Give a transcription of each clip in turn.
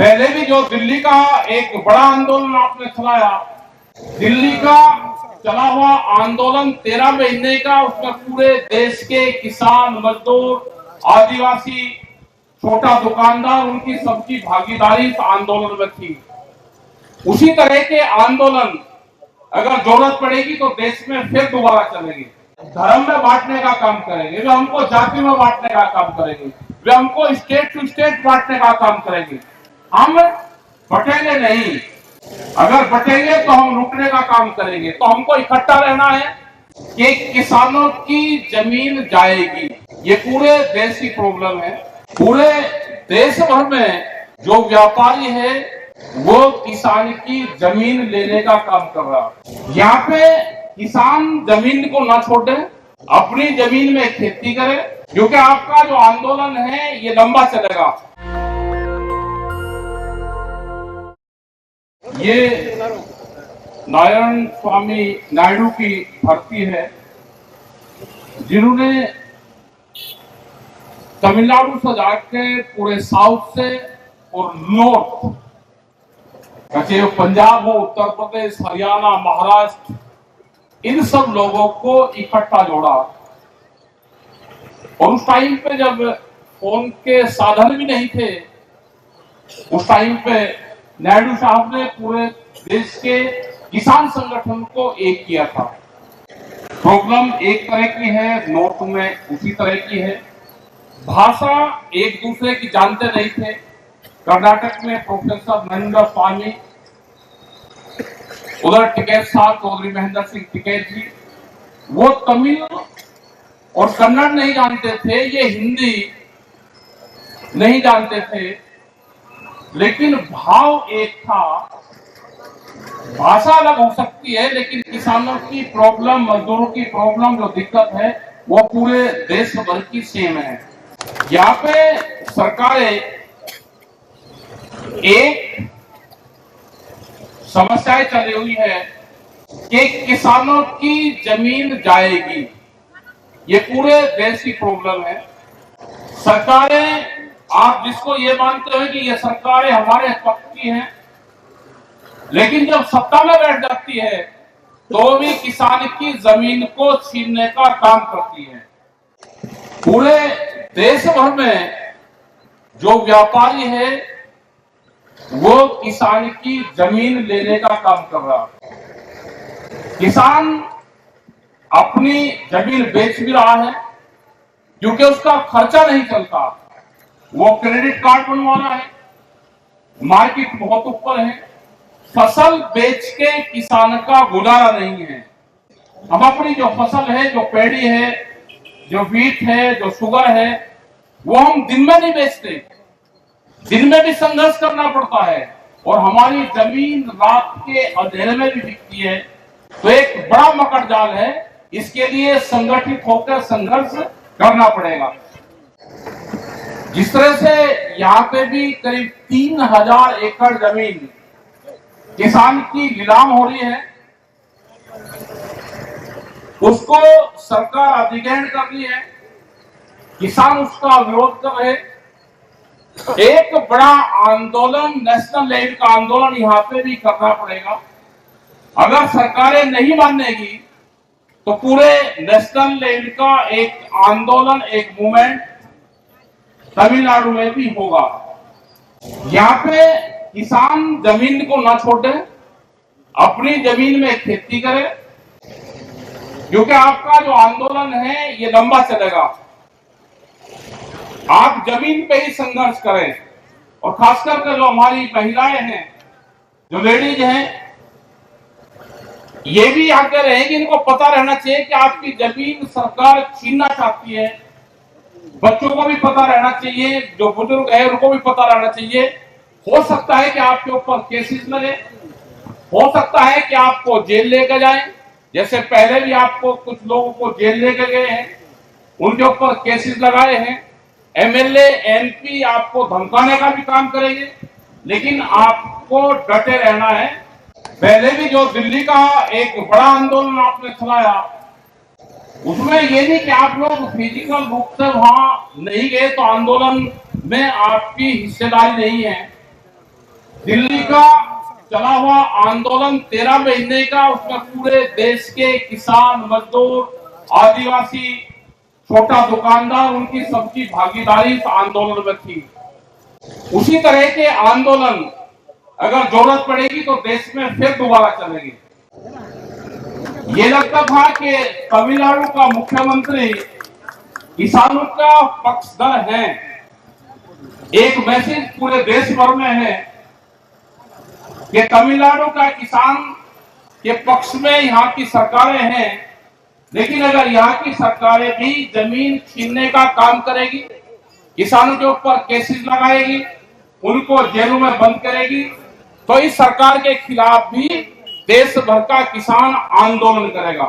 पहले भी जो दिल्ली का एक बड़ा आंदोलन आपने चलाया, दिल्ली का चला हुआ आंदोलन 13 महीने का, उसमें पूरे देश के किसान, मजदूर, आदिवासी, छोटा दुकानदार, उनकी सबकी भागीदारी इस आंदोलन में थी। उसी तरह के आंदोलन अगर जरूरत पड़ेगी तो देश में फिर दोबारा चलेंगे। धर्म में बांटने का काम करेंगे, वे हमको जाति में बांटने का काम करेंगे, वे हमको स्टेट टू स्टेट बांटने का काम करेंगे। हम बटेंगे नहीं। अगर बटेंगे तो हम लूटने का काम करेंगे। तो हमको इकट्ठा रहना है कि किसानों की जमीन जाएगी। ये पूरे देश की प्रॉब्लम है। पूरे देश भर में जो व्यापारी है वो किसान की जमीन लेने का काम कर रहा है। यहाँ पे किसान जमीन को ना छोड़े, अपनी जमीन में खेती करे, क्योंकि आपका जो आंदोलन है ये लंबा चलेगा। ये नारायण स्वामी नायडू की धरती है, जिन्होंने तमिलनाडु से जाके पूरे साउथ से और नॉर्थ, चाहे पंजाब हो, उत्तर प्रदेश, हरियाणा, महाराष्ट्र, इन सब लोगों को इकट्ठा जोड़ा। और उस टाइम पे जब फोन के साधन भी नहीं थे, उस टाइम पे नायडू साहब ने पूरे देश के किसान संगठन को एक किया था। प्रॉब्लम एक तरह की है, नॉर्थ में उसी तरह की है। भाषा एक दूसरे की जानते नहीं थे। कर्नाटक में प्रोफेसर महेंद्र स्वामी, उधर टिकैत साहब चौधरी महेंद्र सिंह टिकैत जी, वो तमिल और कन्नड़ नहीं जानते थे, ये हिंदी नहीं जानते थे, लेकिन भाव एक था। भाषा अलग हो सकती है, लेकिन किसानों की प्रॉब्लम, मजदूरों की प्रॉब्लम, जो दिक्कत है वो पूरे देश भर की सेम है। यहाँ पे सरकारें एक समस्याएं चली हुई है कि किसानों की जमीन जाएगी। ये पूरे देश की प्रॉब्लम है। सरकारें, आप जिसको ये मानते हो कि ये सरकारें हमारे पक्ष की हैं, लेकिन जब सत्ता में बैठ जाती है तो भी किसान की जमीन को छीनने का काम करती है। पूरे देश भर में जो व्यापारी है वो किसान की जमीन लेने का काम कर रहा है। किसान अपनी जमीन बेच भी रहा है क्योंकि उसका खर्चा नहीं चलता। वो क्रेडिट कार्ड बनवा रहा है, मार्केट बहुत ऊपर है, फसल बेच के किसान का गुजारा नहीं है। हम अपनी जो फसल है, जो पेड़ी है, जो व्हीट है, जो शुगर है, वो हम दिन में नहीं बेचते, दिन में भी संघर्ष करना पड़ता है, और हमारी जमीन रात के अंधेरे में भी बिकती है। तो एक बड़ा मकड़ जाल है, इसके लिए संगठित होकर संघर्ष करना पड़ेगा। जिस तरह से यहाँ पे भी करीब 3000 एकड़ जमीन किसान की नीलाम हो रही है, उसको सरकार अधिग्रहण कर रही है, किसान उसका विरोध कर रहे। एक बड़ा आंदोलन, नेशनल लेवल का आंदोलन यहाँ पे भी करना पड़ेगा। अगर सरकारें नहीं मानेगी तो पूरे नेशनल लेवल का एक आंदोलन, एक मूवमेंट तमिलनाडु में भी होगा। यहाँ पे किसान जमीन को ना छोड़े, अपनी जमीन में खेती करे, क्योंकि आपका जो आंदोलन है ये लंबा चलेगा। आप जमीन पे ही संघर्ष करें, और खासकर के जो हमारी महिलाएं हैं, जो लेडीज हैं, ये भी आगे रहे कि इनको पता रहना चाहिए कि आपकी जमीन सरकार छीनना चाहती है। बच्चों को भी पता रहना चाहिए, जो बुजुर्ग है उनको भी पता रहना चाहिए। हो सकता है कि आपके ऊपर केसेस लगे, हो सकता है कि आपको जेल लेकर जाए, जैसे पहले भी आपको कुछ लोगों को जेल लेकर गए हैं, उनके ऊपर केसेस लगाए हैं। एमएलए, एमपी आपको धमकाने का भी काम करेंगे, लेकिन आपको डटे रहना है। पहले भी जो दिल्ली का एक बड़ा आंदोलन आपने चलाया, उसमें ये नहीं कि आप लोग फिजिकल रूप से वहां नहीं गए तो आंदोलन में आपकी हिस्सेदारी नहीं है। दिल्ली का चला हुआ आंदोलन 13 महीने का, उसमें पूरे देश के किसान, मजदूर, आदिवासी, छोटा दुकानदार, उनकी सबकी भागीदारी इस आंदोलन में थी। उसी तरह के आंदोलन अगर जरूरत पड़ेगी तो देश में फिर दोबारा चलेंगे। ये लगता था कि तमिलनाडु का मुख्यमंत्री किसानों का पक्षधर है। एक मैसेज पूरे देश भर में है कि तमिलनाडु का किसान के पक्ष में यहाँ की सरकारें हैं, लेकिन अगर यहाँ की सरकारें भी जमीन छीनने का काम करेगी, किसानों के ऊपर केसेस लगाएगी, उनको जेलों में बंद करेगी, तो इस सरकार के खिलाफ भी देश भर का किसान आंदोलन करेगा।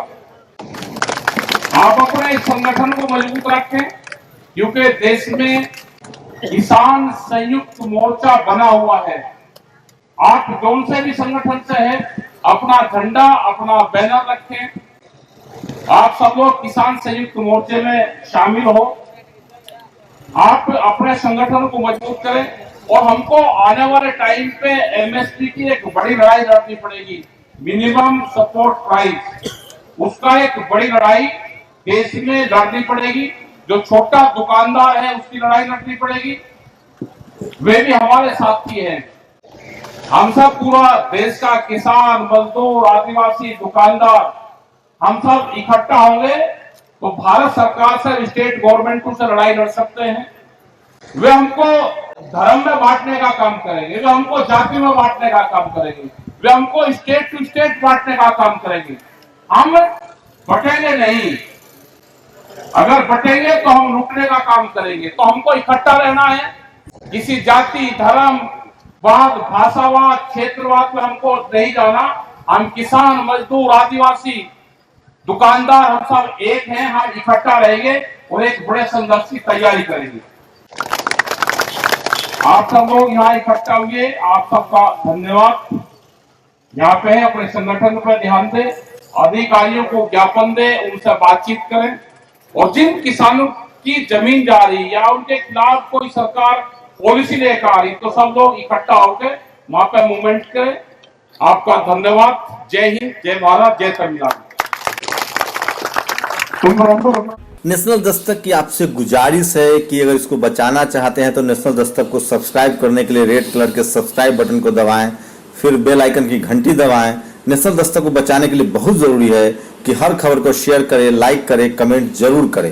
आप अपने संगठन को मजबूत रखें, क्योंकि देश में किसान संयुक्त मोर्चा बना हुआ है। आप जौन से भी संगठन से है, अपना झंडा, अपना बैनर रखें। आप सब लोग किसान संयुक्त मोर्चे में शामिल हो। आप अपने संगठन को मजबूत करें और हमको आने वाले टाइम पे एमएसपी की एक बड़ी लड़ाई लड़नी पड़ेगी, मिनिमम सपोर्ट प्राइस। उसका एक बड़ी लड़ाई देश में लड़नी पड़ेगी। जो छोटा दुकानदार है उसकी लड़ाई लड़नी पड़ेगी, वे भी हमारे साथी हैं। हम सब पूरा देश का किसान, मजदूर, आदिवासी, दुकानदार, हम सब इकट्ठा होंगे तो भारत सरकार से, स्टेट गवर्नमेंटों से लड़ाई लड़ सकते हैं। वे हमको धर्म में बांटने का काम करेंगे, वे हमको जाति में बांटने का काम करेंगे, वे हमको स्टेट टू स्टेट बांटने का काम करेंगे। हम बटेंगे नहीं। अगर बटेंगे तो हम लूटने का काम करेंगे। तो हमको इकट्ठा रहना है। किसी जाति, धर्म वाद, भाषावाद, क्षेत्रवाद में हमको नहीं जाना। हम किसान, मजदूर, आदिवासी, दुकानदार, हम सब एक हैं। हम इकट्ठा रहेंगे और एक बड़े संघर्ष की तैयारी करेंगे। आप सब लोग यहाँ इकट्ठा हुए, आप सबका धन्यवाद। यहाँ पे है, अपने संगठन पर ध्यान दें, अधिकारियों को ज्ञापन दें, उनसे बातचीत करें, और जिन किसानों की जमीन जा रही या उनके खिलाफ कोई सरकार पॉलिसी लेकर आ रही, तो सब लोग इकट्ठा होकर वहां पे मूवमेंट करें। आपका धन्यवाद। जय हिंद, जय भारत, जय तमिलनाडु। नेशनल दस्तक की आपसे गुजारिश है कि अगर इसको बचाना चाहते हैं तो नेशनल दस्तक को सब्सक्राइब करने के लिए रेड कलर के सब्सक्राइब बटन को दबाएं, फिर बेल आइकन की घंटी दबाएं। नेशनल दस्तक को बचाने के लिए बहुत जरूरी है कि हर खबर को शेयर करें, लाइक करें, कमेंट जरूर करें।